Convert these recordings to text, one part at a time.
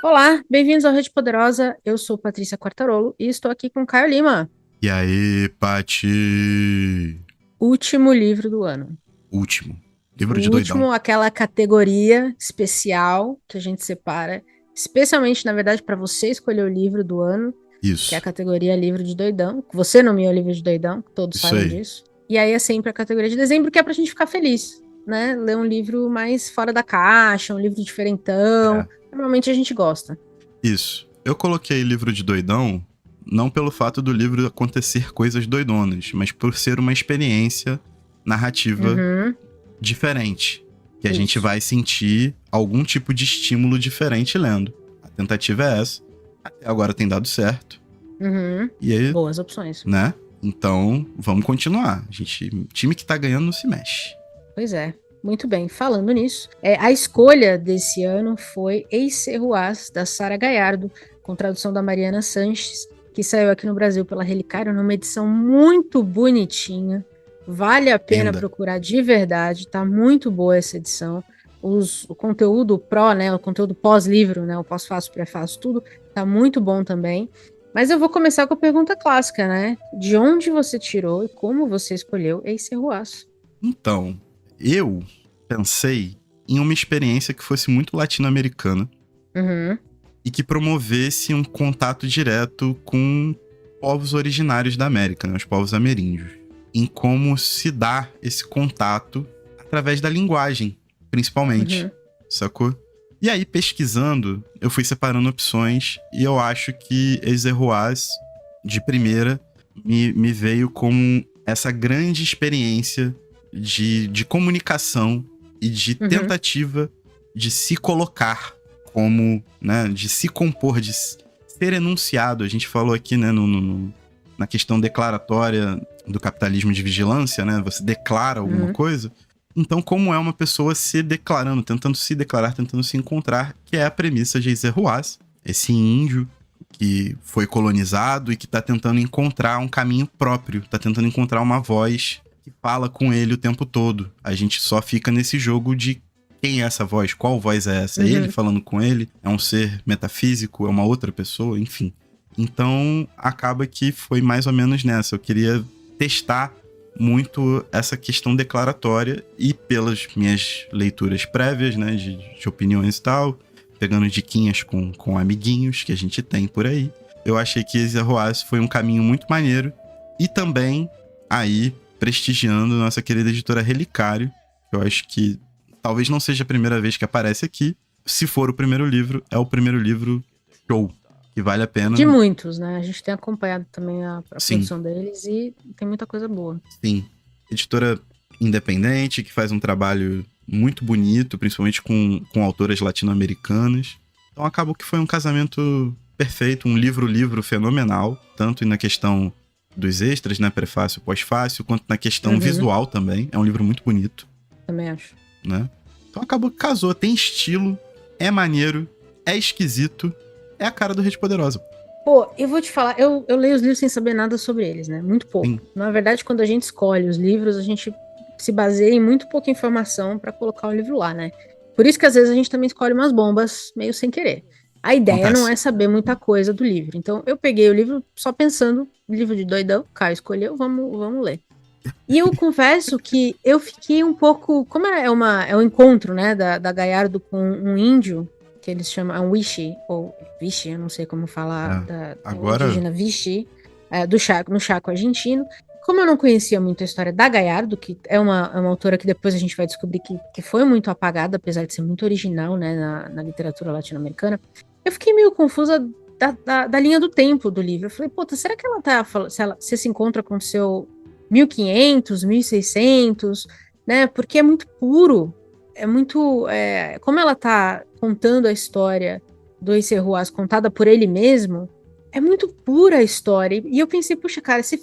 Olá, bem-vindos ao Rede Poderosa. Eu sou Patrícia Quartarolo e estou aqui com Caio Lima. E aí, Pati? Último livro do ano. Último. O Livro de doidão. último, aquela categoria especial que a gente separa, especialmente, na verdade, para você escolher o livro do ano, que é a Isso. categoria livro de doidão. Você nomeou livro de doidão, que todos Isso saibam aí. disso. E aí é sempre a categoria de dezembro, que é pra gente ficar feliz, né? Ler um livro mais fora da caixa, um livro diferentão. É. Normalmente a gente gosta. Isso. Eu coloquei livro de doidão não pelo fato do livro acontecer coisas doidonas, mas por ser uma experiência narrativa Uhum, diferente. Que a gente isso. vai sentir algum tipo de estímulo diferente lendo. A tentativa é essa. Até agora tem dado certo. Uhum. E aí, Boas opções. né? Então, vamos continuar. Time que tá ganhando não se mexe. Pois é, muito bem. Falando nisso, a escolha desse ano foi Ace Ruaz, da Sara Gallardo, com tradução da Mariana Sanches, que saiu aqui no Brasil pela Relicário, numa edição muito bonitinha. Vale a pena Linda. procurar de verdade, tá muito boa essa edição. O conteúdo pró, né, o conteúdo pós-livro, né, o pós-fácil, pré-fácil, tudo, tá muito bom também. Mas eu vou começar com a pergunta clássica, né? De onde você tirou e como você escolheu Ace Ruaz? Então, eu pensei em uma experiência que fosse muito latino-americana Uhum. e que promovesse um contato direto com povos originários da América, né, os povos ameríndios. Em como se dá esse contato através da linguagem, principalmente, Uhum. sacou? E aí, pesquisando, eu fui separando opções e eu acho que Exerroaz, de primeira, me veio como essa grande experiência de comunicação e de Uhum. tentativa de se colocar como, né, de se compor, de ser enunciado. A gente falou aqui, né, na questão declaratória do capitalismo de vigilância, né, você declara alguma Uhum. coisa. Então, como é uma pessoa se declarando, tentando se declarar, tentando se encontrar, que é a premissa de Ruaz, esse índio que foi colonizado e que tá tentando encontrar um caminho próprio, tá tentando encontrar uma voz que fala com ele o tempo todo. A gente só fica nesse jogo de quem é essa voz, qual voz é essa? É ele Uhum. falando com ele? É um ser metafísico? É uma outra pessoa? Enfim. Então, acaba que foi mais ou menos nessa. Eu queria testar muito essa questão declaratória e pelas minhas leituras prévias, né, de opiniões e tal, pegando diquinhas com amiguinhos que a gente tem por aí. Eu achei que Eze Roaz foi um caminho muito maneiro e também aí prestigiando nossa querida editora Relicário. Eu acho que talvez não seja a primeira vez que aparece aqui. Se for o primeiro livro, é o primeiro livro show, que vale a De pena. muitos, né? A gente tem acompanhado também a Sim, produção deles e tem muita coisa boa. sim. Editora independente, que faz um trabalho muito bonito, principalmente com autoras latino-americanas. Então acabou que foi um casamento perfeito, um livro-livro fenomenal, tanto na questão dos extras, né, prefácio e pós-fácil, quanto na questão Uhum. visual também. É um livro muito bonito, Também acho. né? Então acabou que casou, tem estilo, é maneiro, é esquisito, é a cara do Rede Poderosa. Pô, eu vou te falar, eu leio os livros sem saber nada sobre eles, né? Muito Sim, pouco. Na verdade, quando a gente escolhe os livros, a gente se baseia em muito pouca informação para colocar o livro lá, né? Por isso que às vezes a gente também escolhe umas bombas meio sem querer. A ideia não acontece. é saber muita coisa do livro. Então, eu peguei o livro só pensando, livro de doidão, Caio escolheu, vamos ler. E eu confesso que eu fiquei um pouco. Como é um encontro, né, da Gallardo com um índio, que eles chamam, é um Wishi, ou Vishi, eu não sei como falar, É. o Agora, indígena Vishi, do Chaco, no Chaco argentino. Como eu não conhecia muito a história da Gallardo, que é uma autora que depois a gente vai descobrir que foi muito apagada, apesar de ser muito original, né, na literatura latino-americana, eu fiquei meio confusa da linha do tempo do livro. Eu falei, puta, será que ela tá falando, se esse encontro aconteceu 1500, 1600, né? Porque é muito puro, é muito, como ela tá contando a história do Ruas contada por ele mesmo, é muito pura a história. E eu pensei, puxa, cara, se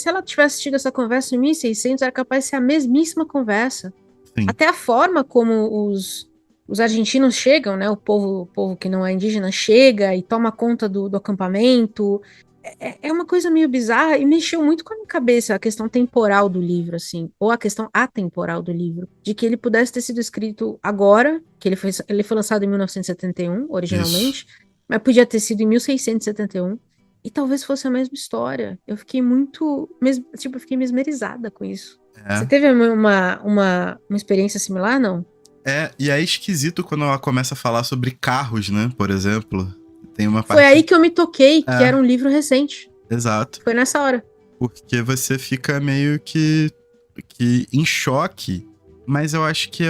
ela tivesse tido essa conversa em 1600, era capaz de ser a mesmíssima conversa. sim. Até a forma como os argentinos chegam, né? O povo que não é indígena chega e toma conta do acampamento. é uma coisa meio bizarra e mexeu muito com a minha cabeça a questão temporal do livro, assim, ou a questão atemporal do livro, de que ele pudesse ter sido escrito agora, que ele foi lançado em 1971, Isso. originalmente, mas podia ter sido em 1671, e talvez fosse a mesma história. Eu fiquei tipo, eu fiquei mesmerizada com isso. Você É. teve uma experiência similar, não? E é esquisito quando ela começa a falar sobre carros, né? Por exemplo. Tem uma Foi parte. aí que eu me toquei que É, era um livro recente. exato. Foi nessa hora. Porque você fica meio que em choque, mas eu acho que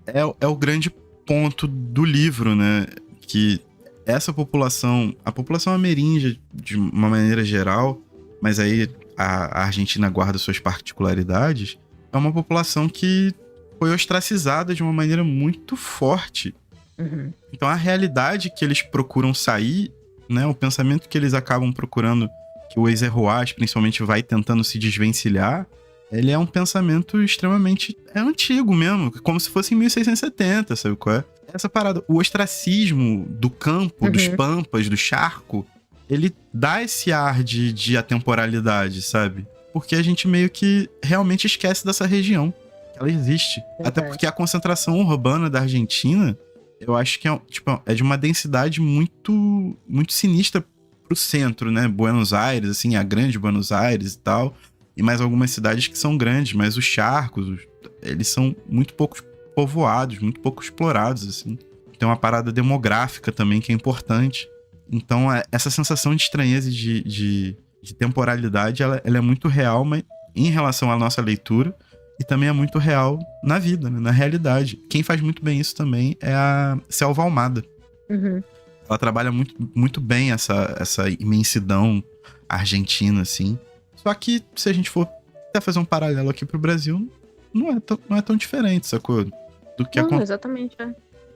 é o grande ponto do livro, né? Que essa população, a população ameríndia, de uma maneira geral, mas aí a Argentina guarda suas particularidades, é uma população que foi ostracizada de uma maneira muito forte. Uhum. Então a realidade que eles procuram sair, né, o pensamento que eles acabam procurando, que o Eisenhower principalmente vai tentando se desvencilhar, ele é um pensamento extremamente antigo mesmo, como se fosse em 1670, sabe qual é? Essa parada, o ostracismo do campo, dos Uhum. pampas, do charco, ele dá esse ar de atemporalidade, sabe? Porque a gente meio que realmente esquece dessa região, que ela existe. Até porque Verdade. a concentração urbana da Argentina, eu acho que tipo, é de uma densidade muito, muito sinistra pro centro, né? Buenos Aires, assim, a grande Buenos Aires e tal. E mais algumas cidades que são grandes, mas os charcos, eles são muito pouco povoados, muito pouco explorados, assim. Tem uma parada demográfica também que é importante. Então, essa sensação de estranheza e de temporalidade, ela é muito real, mas em relação à nossa leitura, e também é muito real na vida, né? Na realidade. Quem faz muito bem isso também é a Selva Almada. Uhum. Ela trabalha muito, muito bem essa imensidão argentina, assim. Só que, se a gente for até fazer um paralelo aqui pro Brasil, não é tão diferente, sacou? Do Não, exatamente, é.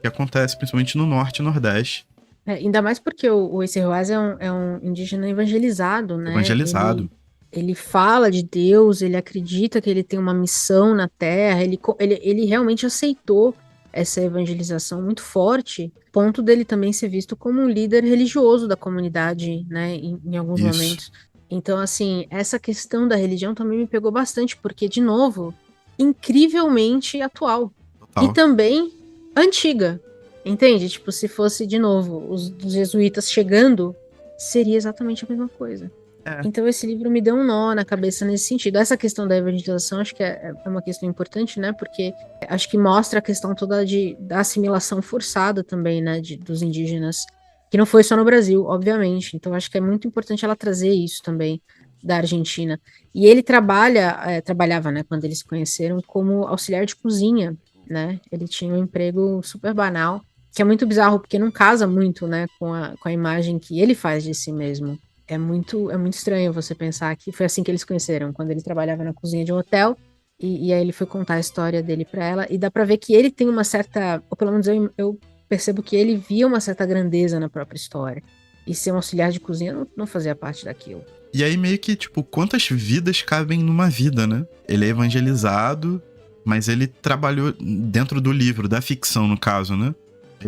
que acontece principalmente no norte e nordeste. Ainda mais porque o Eccerroaz é um indígena evangelizado, né? Evangelizado. Ele fala de Deus, ele acredita que ele tem uma missão na Terra, ele realmente aceitou essa evangelização muito forte, ponto dele também ser visto como um líder religioso da comunidade, né? Em alguns Isso. momentos. Então, assim, essa questão da religião também me pegou bastante, porque, de novo, incrivelmente atual. E Total. também antiga. Entende? Tipo, se fosse de novo os jesuítas chegando, seria exatamente a mesma coisa. É. Então esse livro me deu um nó na cabeça nesse sentido. Essa questão da evangelização acho que é uma questão importante, né? Porque acho que mostra a questão toda da assimilação forçada também, né? Dos indígenas, que não foi só no Brasil, obviamente. Então acho que é muito importante ela trazer isso também da Argentina. E ele trabalhava, né? Quando eles se conheceram, como auxiliar de cozinha, né? Ele tinha um emprego super banal, que é muito bizarro porque não casa muito, né? Com a imagem que ele faz de si mesmo. É muito estranho você pensar que foi assim que eles se conheceram, quando ele trabalhava na cozinha de um hotel, e aí ele foi contar a história dele pra ela, e dá pra ver que ele tem uma certa, ou pelo menos eu percebo que ele via uma certa grandeza na própria história. E ser um auxiliar de cozinha não fazia parte daquilo. E aí meio que, tipo, quantas vidas cabem numa vida, né? Ele é evangelizado, mas ele trabalhou dentro do livro, da ficção, no caso, né?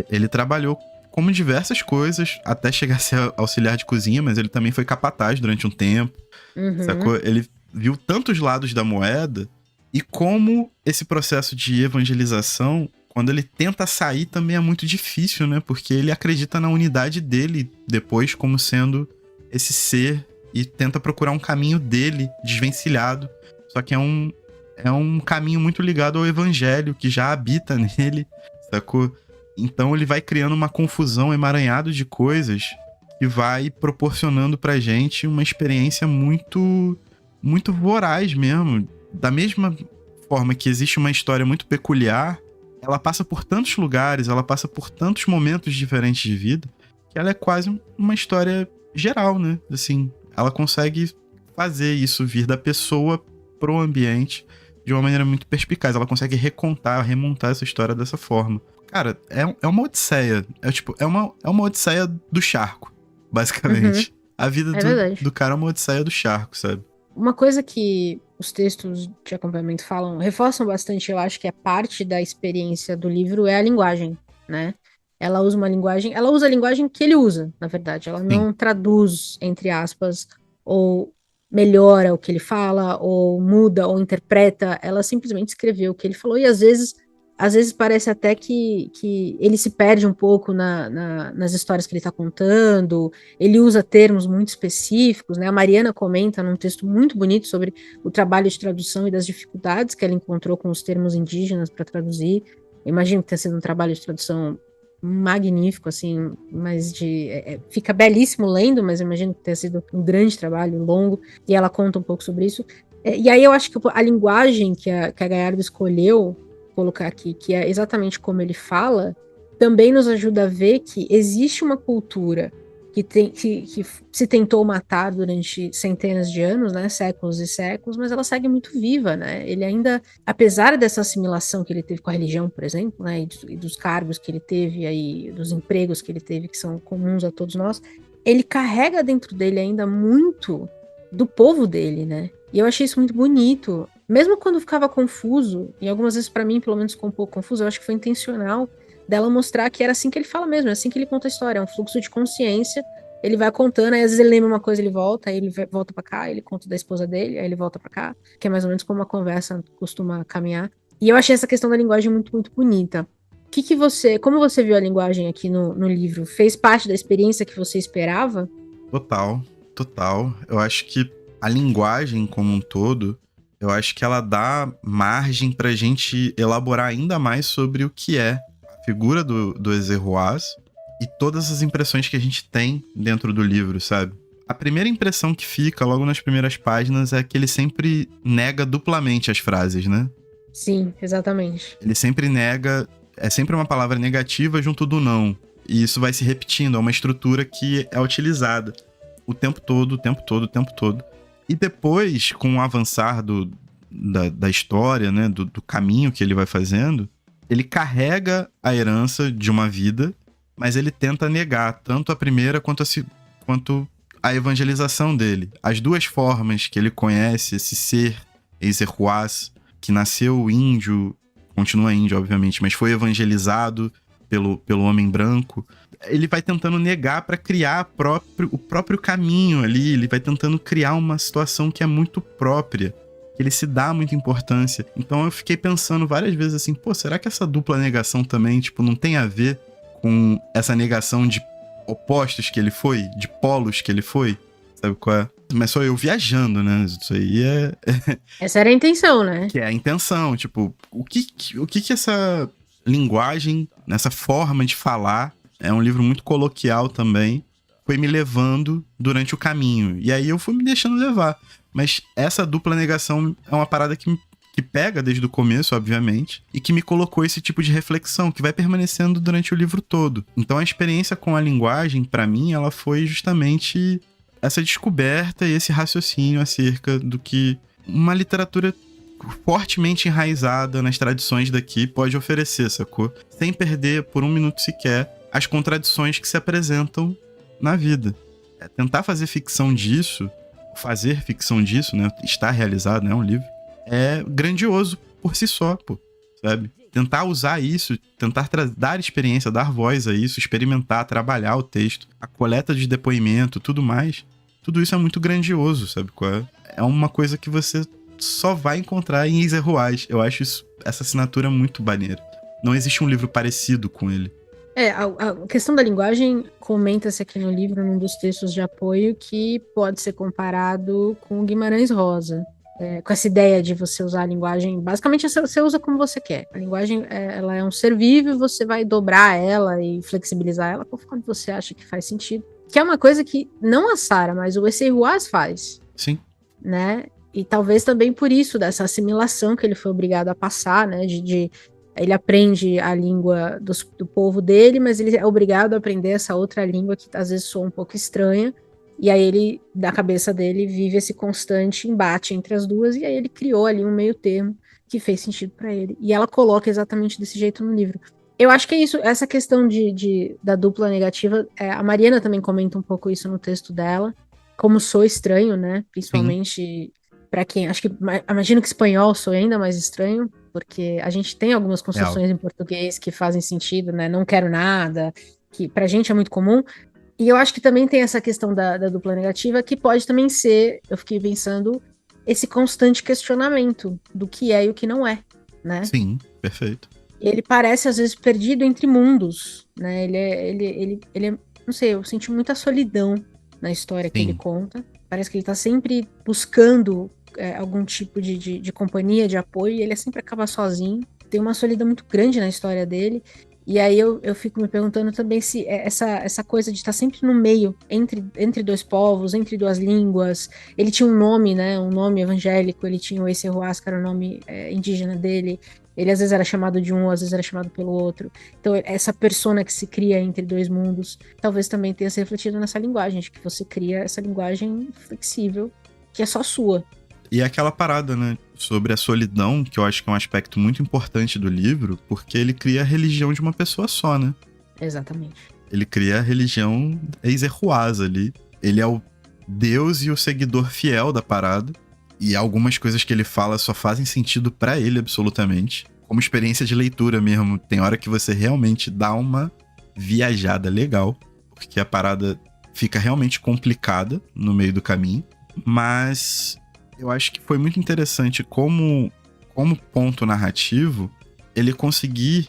Ele trabalhou como diversas coisas, até chegar a ser auxiliar de cozinha, mas ele também foi capataz durante um tempo, Uhum, sacou? Ele viu tantos lados da moeda e como esse processo de evangelização, quando ele tenta sair, também é muito difícil, né? Porque ele acredita na unidade dele depois como sendo esse ser e tenta procurar um caminho dele desvencilhado. Só que é um caminho muito ligado ao evangelho que já habita nele, sacou? Então ele vai criando uma confusão, um emaranhado de coisas que vai proporcionando pra gente uma experiência muito, muito voraz mesmo. Da mesma forma que existe uma história muito peculiar, ela passa por tantos lugares, ela passa por tantos momentos diferentes de vida, que ela é quase uma história geral, né? Assim, ela consegue fazer isso vir da pessoa pro ambiente de uma maneira muito perspicaz. Ela consegue remontar essa história dessa forma. Cara, é uma odisseia. É uma odisseia do charco, uhum, basicamente. A vida é do verdade. cara é uma odisseia do charco, sabe? Uma coisa que os textos de acompanhamento reforçam bastante, eu acho que é parte da experiência do livro, é a linguagem, né? ela usa uma linguagem, ela usa a linguagem que ele usa, na verdade. Ela Sim. não traduz, entre aspas, ou melhora o que ele fala, ou muda, ou interpreta. Ela simplesmente escreveu o que ele falou, e às vezes parece até que ele se perde um pouco nas histórias que ele está contando, ele usa termos muito específicos, né? A Mariana comenta num texto muito bonito sobre o trabalho de tradução e das dificuldades que ela encontrou com os termos indígenas para traduzir. Eu imagino que tenha sido um trabalho de tradução magnífico, assim, mas fica belíssimo lendo, mas eu imagino que tenha sido um grande trabalho, longo, e ela conta um pouco sobre isso. E aí eu acho que a linguagem que a Gallardo escolheu colocar aqui, que é exatamente como ele fala, também nos ajuda a ver que existe uma cultura que se tentou matar durante centenas de anos, né, séculos e séculos, mas ela segue muito viva, né? Ele ainda, apesar dessa assimilação que ele teve com a religião, por exemplo, né, e dos cargos que ele teve aí, dos empregos que ele teve, que são comuns a todos nós, ele carrega dentro dele ainda muito do povo dele, né? E eu achei isso muito bonito. Mesmo quando ficava confuso, e algumas vezes para mim, pelo menos, ficou um pouco confuso, eu acho que foi intencional dela mostrar que era assim que ele fala mesmo, é assim que ele conta a história, é um fluxo de consciência. Ele vai contando, aí às vezes ele lembra uma coisa, ele volta, aí ele volta para cá, ele conta da esposa dele, aí ele volta para cá, que é mais ou menos como a conversa costuma caminhar. E eu achei essa questão da linguagem muito, muito bonita. Como você viu a linguagem aqui no livro? Fez parte da experiência que você esperava? Total, total. Eu acho que a linguagem como um todo, eu acho que ela dá margem pra gente elaborar ainda mais sobre o que é a figura do Ezeruaz e todas as impressões que a gente tem dentro do livro, sabe? A primeira impressão que fica logo nas primeiras páginas é que ele sempre nega duplamente as frases, né? Sim, exatamente. Ele sempre nega, é sempre uma palavra negativa junto do não. E isso vai se repetindo, é uma estrutura que é utilizada o tempo todo, o tempo todo, o tempo todo. E depois, com o avançar da história, né, do caminho que ele vai fazendo, ele carrega a herança de uma vida, mas ele tenta negar tanto a primeira quanto a evangelização dele. As duas formas que ele conhece esse ser, Ezeruaz, que nasceu índio, continua índio, obviamente, mas foi evangelizado pelo homem branco, ele vai tentando negar para criar o próprio caminho ali, ele vai tentando criar uma situação que é muito própria, que ele se dá muita importância. Então eu fiquei pensando várias vezes assim, pô, será que essa dupla negação também, tipo, não tem a ver com essa negação de opostos que ele foi, de polos que ele foi? Sabe qual é? Mas só eu viajando, né? Isso aí Essa era a intenção, né? que é a intenção, tipo, o que essa linguagem, nessa forma de falar, é um livro muito coloquial também, foi me levando durante o caminho. E aí eu fui me deixando levar. Mas essa dupla negação é uma parada que pega desde o começo, obviamente, e que me colocou esse tipo de reflexão, que vai permanecendo durante o livro todo. Então a experiência com a linguagem, pra mim, ela foi justamente essa descoberta e esse raciocínio acerca do que uma literatura fortemente enraizada nas tradições daqui pode oferecer, sacou? Sem perder por um minuto sequer as contradições que se apresentam na vida. Tentar fazer ficção disso, né? Estar realizado, né? Um livro. É grandioso por si só, pô. Sabe? Tentar usar isso, tentar dar experiência, dar voz a isso, experimentar, trabalhar o texto, a coleta de depoimento, tudo mais. Tudo isso é muito grandioso, sabe qual é? É uma coisa que você só vai encontrar em Ezeruaz. Eu acho essa assinatura muito maneira. Não existe um livro parecido com ele. A questão da linguagem comenta-se aqui no livro, num dos textos de apoio, que pode ser comparado com Guimarães Rosa. Com essa ideia de você usar a linguagem, basicamente você usa como você quer. A linguagem, ela é um ser vivo e você vai dobrar ela e flexibilizar ela conforme você acha que faz sentido. Que é uma coisa que não a Sara, mas o Ezeruaz faz. Sim. Né? E talvez também por isso, dessa assimilação que ele foi obrigado a passar, né? Ele aprende a língua do povo dele, mas ele é obrigado a aprender essa outra língua que às vezes soa um pouco estranha. E aí ele, da cabeça dele, vive esse constante embate entre as duas, e aí ele criou ali um meio termo que fez sentido para ele. E ela coloca exatamente desse jeito no livro. Eu acho que é isso, essa questão da dupla negativa, a Mariana também comenta um pouco isso no texto dela, como sou estranho, né? Principalmente para quem, acho que, imagino que espanhol sou ainda mais estranho. porque a gente tem algumas construções em português que fazem sentido, né? Não quero nada, que pra gente é muito comum. E eu acho que também tem essa questão da dupla negativa, que pode também ser, eu fiquei pensando, esse constante questionamento do que é e o que não é, né? Sim, perfeito. Ele parece, às vezes, perdido entre mundos, né? Ele é, não sei, eu senti muita solidão na história que ele Sim. conta. Parece que ele tá sempre buscando algum tipo de companhia, de apoio, e ele sempre acaba sozinho. Tem uma solidão muito grande na história dele. E aí eu fico me perguntando também se essa coisa de estar sempre no meio, entre dois povos, entre duas línguas. Ele tinha um nome, né? Um nome evangélico, ele tinha o Esse Ruas, que era o nome indígena dele. Ele às vezes era chamado de um, às vezes era chamado pelo outro. Então, essa persona que se cria entre dois mundos, talvez também tenha se refletido nessa linguagem, de que você cria essa linguagem flexível, que é só sua. E aquela parada, né, sobre a solidão, que eu acho que é um aspecto muito importante do livro, porque ele cria a religião de uma pessoa só, né? Exatamente. Ele cria a religião Eiseruás ali. Ele é o Deus e o seguidor fiel da parada. E algumas coisas que ele fala só fazem sentido pra ele, absolutamente. Como experiência de leitura mesmo, tem hora que você realmente dá uma viajada legal, porque a parada fica realmente complicada no meio do caminho. Mas eu acho que foi muito interessante como ponto narrativo, ele conseguir,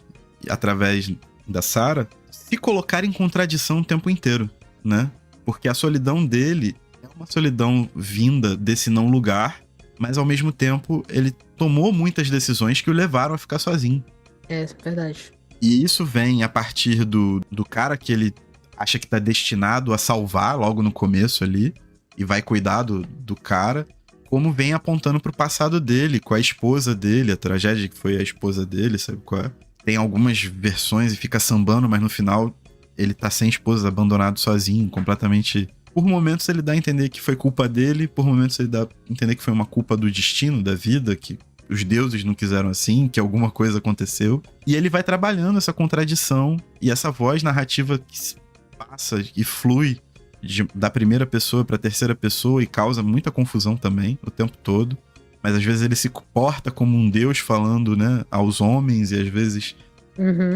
através da Sarah, se colocar em contradição o tempo inteiro, né? Porque a solidão dele é uma solidão vinda desse não lugar, mas ao mesmo tempo ele tomou muitas decisões que o levaram a ficar sozinho. É verdade. E isso vem a partir do cara que ele acha que tá destinado a salvar logo no começo ali, e vai cuidar do cara, como vem apontando pro passado dele, com a esposa dele, a tragédia que foi a esposa dele, sabe qual é? Tem algumas versões e fica sambando, mas no final ele tá sem esposa, abandonado sozinho, completamente... Por momentos ele dá a entender que foi culpa dele, por momentos ele dá a entender que foi uma culpa do destino, da vida, que os deuses não quiseram assim, que alguma coisa aconteceu. E ele vai trabalhando essa contradição e essa voz narrativa que passa e flui da primeira pessoa pra terceira pessoa e causa muita confusão também o tempo todo. Mas às vezes ele se porta como um deus falando, né, aos homens, e às vezes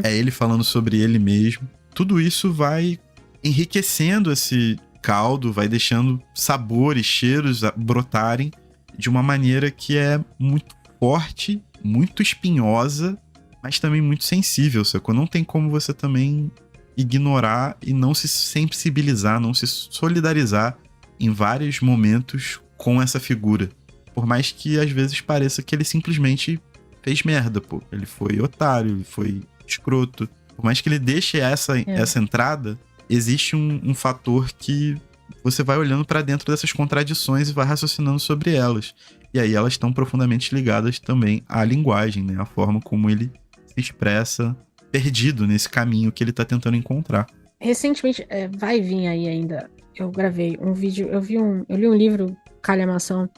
é ele falando sobre ele mesmo. Tudo isso vai enriquecendo esse caldo, vai deixando sabores, cheiros brotarem de uma maneira que é muito forte, muito espinhosa, mas também muito sensível, sacou? Não tem como você também ignorar e não se sensibilizar, não se solidarizar em vários momentos com essa figura. Por mais que às vezes pareça que ele simplesmente fez merda, pô. Ele foi otário, ele foi escroto. Por mais que ele deixe essa entrada, existe um fator que você vai olhando pra dentro dessas contradições e vai raciocinando sobre elas. E aí elas estão profundamente ligadas também à linguagem, né? A forma como ele se expressa, perdido nesse caminho que ele tá tentando encontrar. Recentemente, vai vir aí ainda, eu gravei um vídeo, eu li um livro, calhamação,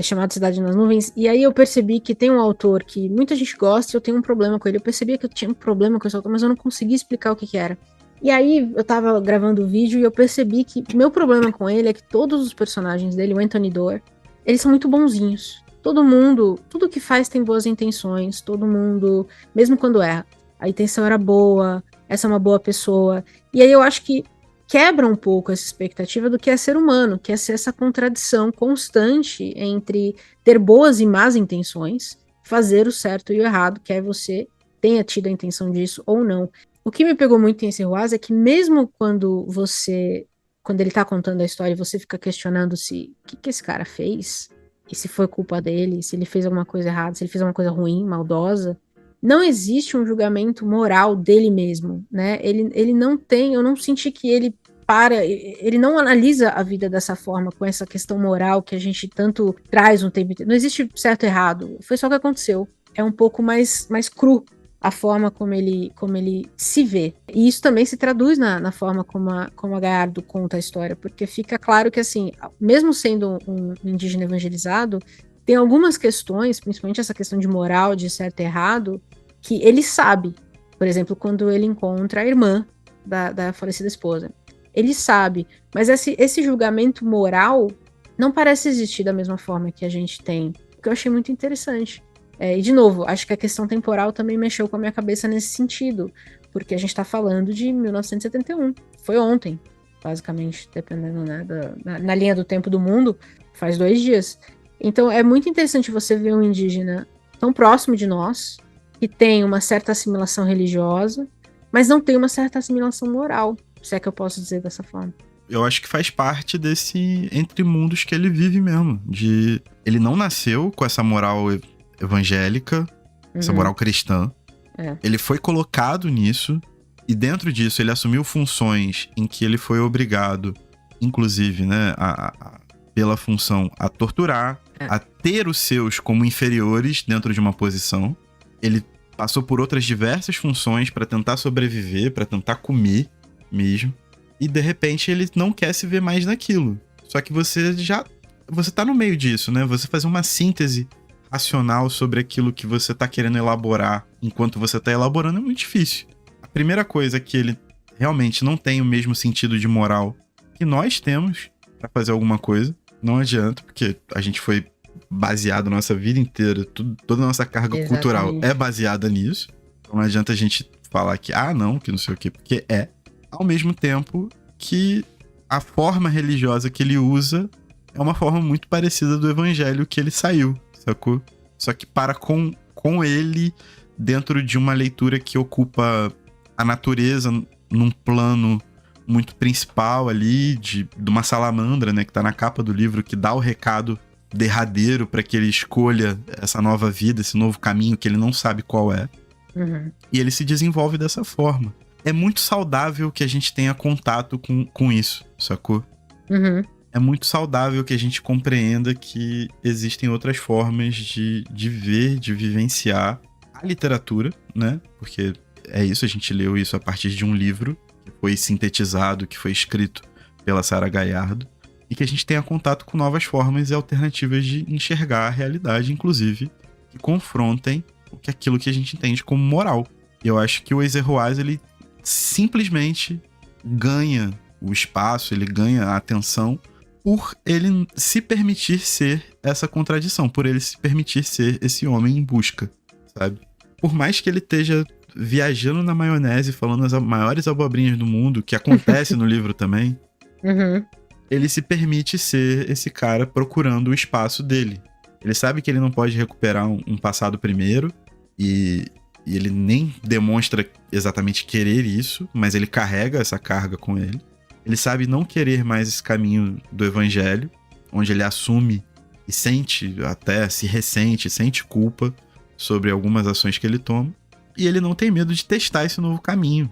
chamado Cidade nas Nuvens, e aí eu percebi que tem um autor que muita gente gosta e eu tenho um problema com ele. Eu percebia que eu tinha um problema com esse autor, mas eu não conseguia explicar o que era. E aí eu tava gravando o vídeo e eu percebi que meu problema com ele é que todos os personagens dele, o Anthony Doerr, eles são muito bonzinhos. Todo mundo, tudo que faz tem boas intenções, todo mundo, mesmo quando erra, a intenção era boa, essa é uma boa pessoa. E aí eu acho que quebra um pouco essa expectativa do que é ser humano, que é ser essa contradição constante entre ter boas e más intenções, fazer o certo e o errado, quer você tenha tido a intenção disso ou não. O que me pegou muito em Serroaz é que mesmo quando ele tá contando a história e você fica questionando se o que esse cara fez, e se foi culpa dele, se ele fez alguma coisa errada, se ele fez alguma coisa ruim, maldosa, não existe um julgamento moral dele mesmo, né? Ele não tem, eu não senti que ele não analisa a vida dessa forma, com essa questão moral que a gente tanto traz no tempo inteiro. Não existe certo e errado, foi só o que aconteceu. É um pouco mais cru a forma como ele se vê. E isso também se traduz na forma como a Gallardo conta a história, porque fica claro que, assim, mesmo sendo um indígena evangelizado, tem algumas questões, principalmente essa questão de moral, de certo e errado, que ele sabe. Por exemplo, quando ele encontra a irmã da falecida esposa. Ele sabe, mas esse julgamento moral não parece existir da mesma forma que a gente tem, o que eu achei muito interessante. E, de novo, acho que a questão temporal também mexeu com a minha cabeça nesse sentido, porque a gente está falando de 1971, foi ontem, basicamente, dependendo, né, na linha do tempo do mundo, faz 2 dias. Então, é muito interessante você ver um indígena tão próximo de nós, que tem uma certa assimilação religiosa, mas não tem uma certa assimilação moral, se é que eu posso dizer dessa forma. Eu acho que faz parte desse entre mundos que ele vive mesmo. Ele não nasceu com essa moral evangélica, essa moral cristã. Ele foi colocado nisso, e dentro disso ele assumiu funções em que ele foi obrigado, inclusive, né, pela função a torturar, a ter os seus como inferiores dentro de uma posição. Ele passou por outras diversas funções para tentar sobreviver, para tentar comer mesmo. E de repente ele não quer se ver mais naquilo. Só que você tá no meio disso, né? Você fazer uma síntese racional sobre aquilo que você tá querendo elaborar enquanto você tá elaborando é muito difícil. A primeira coisa é que ele realmente não tem o mesmo sentido de moral que nós temos pra fazer alguma coisa. Não adianta, porque a gente foi baseado nossa vida inteira, toda a nossa carga cultural é baseada nisso. Então não adianta a gente falar que, não, que não sei o quê, porque ao mesmo tempo que a forma religiosa que ele usa é uma forma muito parecida do evangelho que ele saiu, sacou? Só que para com ele dentro de uma leitura que ocupa a natureza num plano muito principal ali, de uma salamandra, né, que tá na capa do livro, que dá o recado derradeiro para que ele escolha essa nova vida, esse novo caminho que ele não sabe qual é. E ele se desenvolve dessa forma. É muito saudável que a gente tenha contato com isso, sacou? É muito saudável que a gente compreenda que existem outras formas de ver, de vivenciar a literatura, né? Porque é isso, a gente leu isso a partir de um livro que foi sintetizado, que foi escrito pela Sarah Gallardo, e que a gente tenha contato com novas formas e alternativas de enxergar a realidade, inclusive, que confrontem aquilo que a gente entende como moral. E eu acho que o Ezer-Roaz, ele simplesmente ganha o espaço, ele ganha a atenção por ele se permitir ser essa contradição, por ele se permitir ser esse homem em busca, sabe? Por mais que ele esteja viajando na maionese, falando as maiores abobrinhas do mundo, que acontece no livro também, ele se permite ser esse cara procurando o espaço dele. Ele sabe que ele não pode recuperar um passado primeiro, e ele nem demonstra exatamente querer isso, mas ele carrega essa carga com ele. Ele sabe não querer mais esse caminho do evangelho, onde ele assume e sente, até se ressente, sente culpa sobre algumas ações que ele toma. E ele não tem medo de testar esse novo caminho.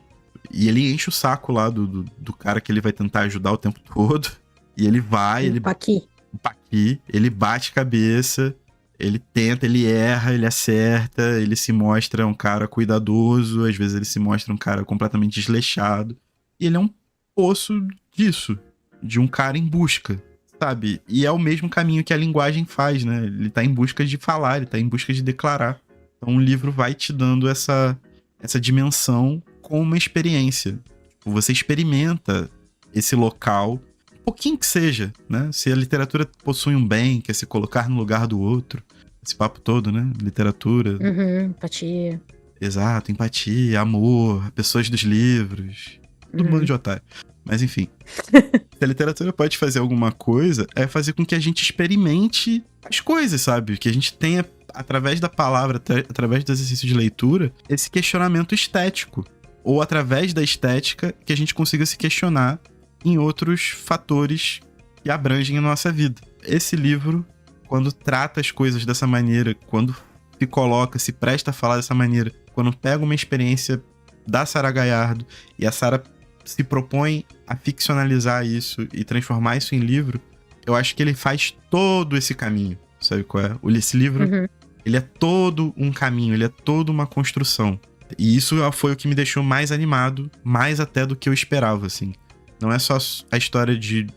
E ele enche o saco lá do cara que ele vai tentar ajudar o tempo todo. E ele vai... O Paqui. Ele bate cabeça... Ele tenta, ele erra, ele acerta, ele se mostra um cara cuidadoso, às vezes ele se mostra um cara completamente desleixado. E ele é um poço disso, de um cara em busca, sabe? E é o mesmo caminho que a linguagem faz, né? Ele tá em busca de falar, ele tá em busca de declarar. Então o livro vai te dando essa dimensão com uma experiência. Você experimenta esse local, um pouquinho que seja, né? Se a literatura possui um bem, quer se colocar no lugar do outro, esse papo todo, né? Literatura. Empatia. Exato, empatia, amor, pessoas dos livros. Todo mundo de otário. Mas enfim. Se a literatura pode fazer alguma coisa, é fazer com que a gente experimente as coisas, sabe? Que a gente tenha, através da palavra, através do exercício de leitura, esse questionamento estético. Ou através da estética, que a gente consiga se questionar em outros fatores que abrangem a nossa vida. Esse livro, quando trata as coisas dessa maneira, quando se coloca, se presta a falar dessa maneira, quando pega uma experiência da Sarah Gallardo e a Sarah se propõe a ficcionalizar isso e transformar isso em livro, eu acho que ele faz todo esse caminho, sabe qual é? Esse livro, ele é todo um caminho, ele é toda uma construção. E isso foi o que me deixou mais animado, mais até do que eu esperava, assim. Não é só a história de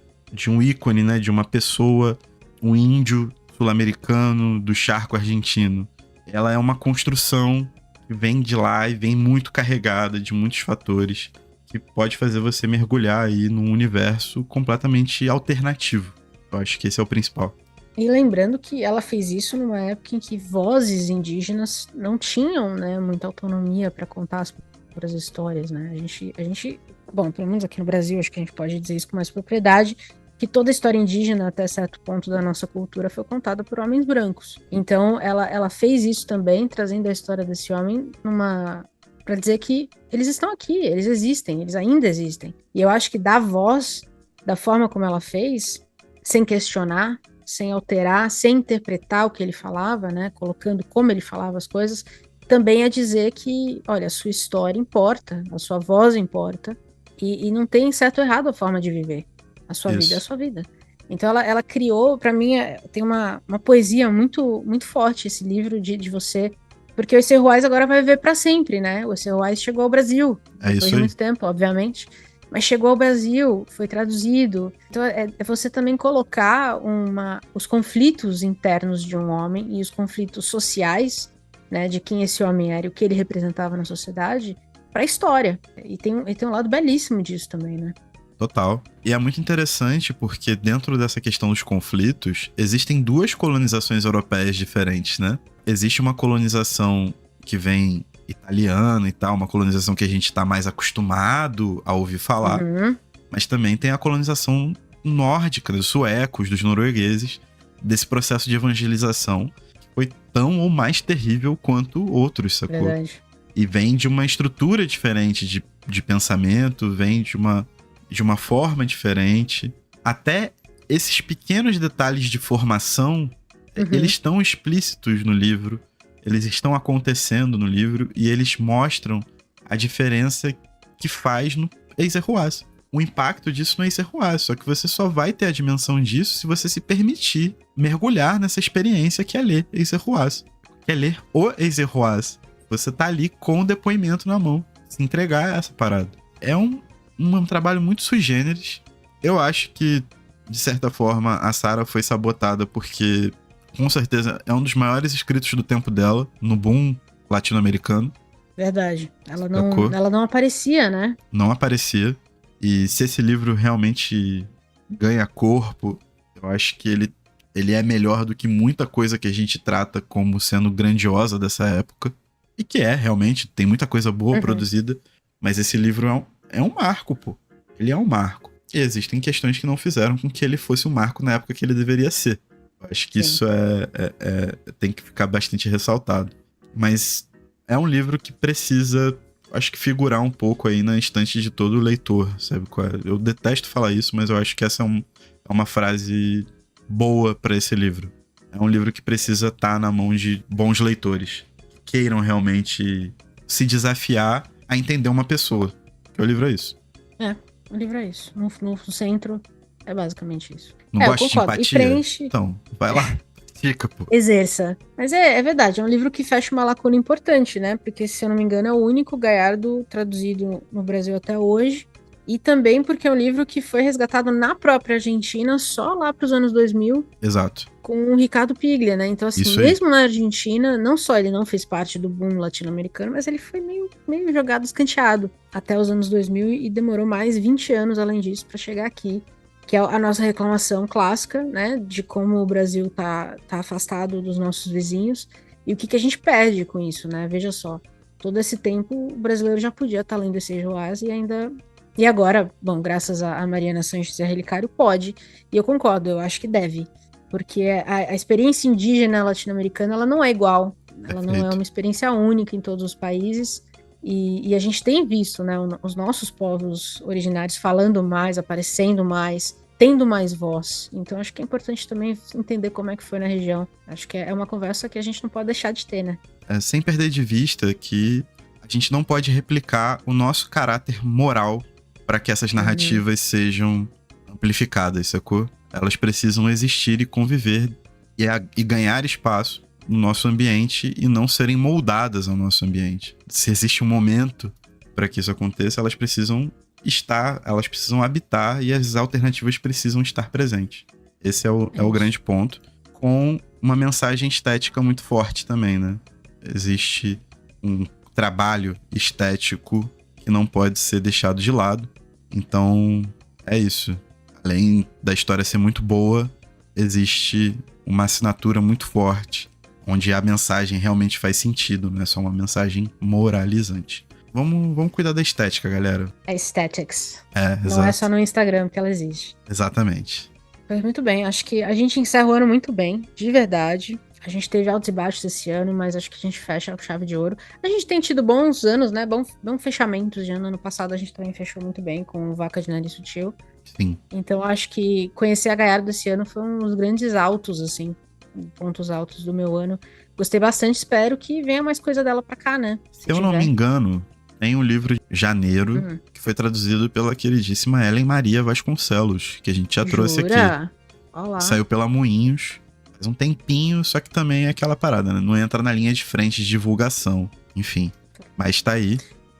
um ícone, né? De uma pessoa, um índio sul-americano do charco argentino. Ela é uma construção que vem de lá e vem muito carregada de muitos fatores que pode fazer você mergulhar aí num universo completamente alternativo. Eu acho que esse é o principal. E lembrando que ela fez isso numa época em que vozes indígenas não tinham, né, muita autonomia para contar as próprias histórias, né? A gente, bom, pelo menos aqui no Brasil, acho que a gente pode dizer isso com mais propriedade, que toda a história indígena, até certo ponto da nossa cultura, foi contada por homens brancos. Então, ela fez isso também, trazendo a história desse homem numa para dizer que eles estão aqui, eles existem, eles ainda existem. E eu acho que dar voz da forma como ela fez, sem questionar, sem alterar, sem interpretar o que ele falava, né, colocando como ele falava as coisas, também é dizer que, olha, a sua história importa, a sua voz importa, e não tem certo ou errado a forma de viver. A sua vida é a Isso. sua vida. Então ela criou, para mim, tem uma poesia muito, muito forte esse livro de você, porque o E.C. Ruais agora vai viver para sempre, né? O E.C. Ruais chegou ao Brasil, É depois isso de aí. muito tempo, obviamente, mas chegou ao Brasil, foi traduzido. Então é você também colocar os conflitos internos de um homem e os conflitos sociais, né, de quem esse homem era e o que ele representava na sociedade, para a história. E tem um lado belíssimo disso também, né? Total. E é muito interessante porque dentro dessa questão dos conflitos, existem duas colonizações europeias diferentes, né? Existe uma colonização que vem italiana e tal, uma colonização que a gente está mais acostumado a ouvir falar, Uhum, mas também tem a colonização nórdica, dos suecos, dos noruegueses, desse processo de evangelização que foi tão ou mais terrível quanto outros, sacou? verdade. E vem de uma estrutura diferente de pensamento, vem de uma forma diferente. Até esses pequenos detalhes de formação, eles Uhum, estão explícitos no livro, eles estão acontecendo no livro e eles mostram a diferença que faz no Acer Ruas. O impacto disso no Acer Ruas, só que você só vai ter a dimensão disso se você se permitir mergulhar nessa experiência que é ler Acer Ruas. Que é ler o Acer Ruas. Você tá ali com o depoimento na mão, se entregar a essa parada. É um trabalho muito sui generis. Eu acho que, de certa forma, a Sarah foi sabotada porque, com certeza, é um dos maiores escritos do tempo dela, no boom latino-americano. verdade. Ela não, Sacou? ela não aparecia, né? Não aparecia. E se esse livro realmente ganha corpo, eu acho que ele é melhor do que muita coisa que a gente trata como sendo grandiosa dessa época. E que é, realmente, tem muita coisa boa Uhum, produzida. Mas esse livro é um marco, pô. Ele é um marco. E existem questões que não fizeram com que ele fosse um marco na época que ele deveria ser. Eu acho que sim. isso tem que ficar bastante ressaltado. Mas é um livro que precisa, acho que, figurar um pouco aí na estante de todo leitor, sabe? Eu detesto falar isso, mas eu acho que essa é uma frase boa pra esse livro. É um livro que precisa estar na mão de bons leitores, que queiram realmente se desafiar a entender uma pessoa. Que o livro é isso. É, o livro é isso. No centro é basicamente isso. Não É, eu gosta de concordo. E empatia? preenche, Então, vai lá. Fica, pô. exerça. Mas é verdade, é um livro que fecha uma lacuna importante, né? Porque, se eu não me engano, é o único Galhardo traduzido no Brasil até hoje. E também porque é um livro que foi resgatado na própria Argentina só lá para os anos 2000 Exato. com o Ricardo Piglia, né? Então, assim, Isso aí. mesmo na Argentina, não só ele não fez parte do boom latino-americano, mas ele foi meio jogado, escanteado até os anos 2000 e demorou mais 20 anos além disso para chegar aqui, que é a nossa reclamação clássica, né? De como o Brasil tá afastado dos nossos vizinhos e o que a gente perde com isso, né? Veja só, todo esse tempo o brasileiro já podia estar lendo esse Joás e ainda. E agora, bom, graças a Mariana Sanches e a Relicário, pode. E eu concordo, eu acho que deve. Porque a experiência indígena latino-americana ela não é igual, ela não é Perfeito. uma experiência única em todos os países, e a gente tem visto, né, os nossos povos originários falando mais, aparecendo mais, tendo mais voz. Então acho que é importante também entender como é que foi na região. Acho que é uma conversa que a gente não pode deixar de ter, né? Sem perder de vista que a gente não pode replicar o nosso caráter moral para que essas Uhum, narrativas sejam amplificadas, sacou? Elas precisam existir e conviver e ganhar espaço no nosso ambiente e não serem moldadas ao nosso ambiente. Se existe um momento para que isso aconteça, elas precisam estar, elas precisam habitar e as alternativas precisam estar presentes. Esse é o, é é o isso. grande ponto, com uma mensagem estética muito forte também, né? Existe um trabalho estético que não pode ser deixado de lado. Então, é isso. Além da história ser muito boa, existe uma assinatura muito forte, onde a mensagem realmente faz sentido, não é só uma mensagem moralizante. Vamos cuidar da estética, galera. É aesthetics. Exato. Não é só no Instagram que ela existe. Exatamente. Mas muito bem, acho que a gente encerra o ano muito bem, de verdade. A gente teve altos e baixos esse ano, mas acho que a gente fecha com chave de ouro. A gente tem tido bons anos, né? Bons fechamentos de ano. Ano passado a gente também fechou muito bem com o Vaca de Nariz Sutil. Sim. Então acho que conhecer a Galhardo esse ano foi um dos grandes altos, assim, pontos altos do meu ano. Gostei bastante, espero que venha mais coisa dela pra cá, né? Se eu não me engano, tem um livro de janeiro que foi traduzido pela queridíssima Ellen Maria Vasconcelos, que a gente já trouxe aqui. Olá. Saiu pela Moinhos faz um tempinho, só que também é aquela parada, né? Não entra na linha de frente de divulgação, enfim. Mas tá aí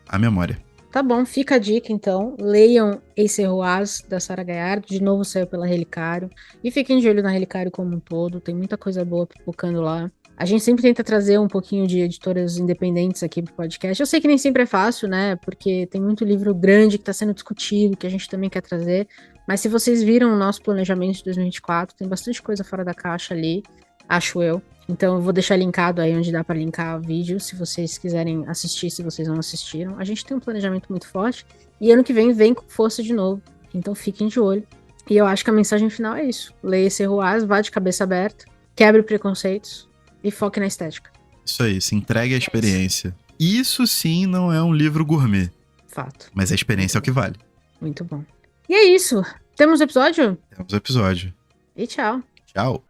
a memória. Tá bom, fica a dica então. Leiam Ace Roaz, da Sarah Galhardo. De novo saiu pela Relicário. E fiquem de olho na Relicário como um todo. Tem muita coisa boa pipocando lá. A gente sempre tenta trazer um pouquinho de editoras independentes aqui pro podcast. Eu sei que nem sempre é fácil, né? Porque tem muito livro grande que tá sendo discutido, que a gente também quer trazer. Mas se vocês viram o nosso planejamento de 2024, tem bastante coisa fora da caixa ali, acho eu. Então eu vou deixar linkado aí onde dá para linkar o vídeo, se vocês quiserem assistir, se vocês não assistiram. A gente tem um planejamento muito forte e ano que vem com força de novo. Então fiquem de olho. E eu acho que a mensagem final é isso. Leia esse Ruaz, vá de cabeça aberta, quebre preconceitos e foque na estética. Isso aí, se entregue à experiência. Isso sim não é um livro gourmet. Fato. Mas a experiência é o que vale. Muito bom. E é isso. Temos episódio? Temos episódio. E tchau. Tchau.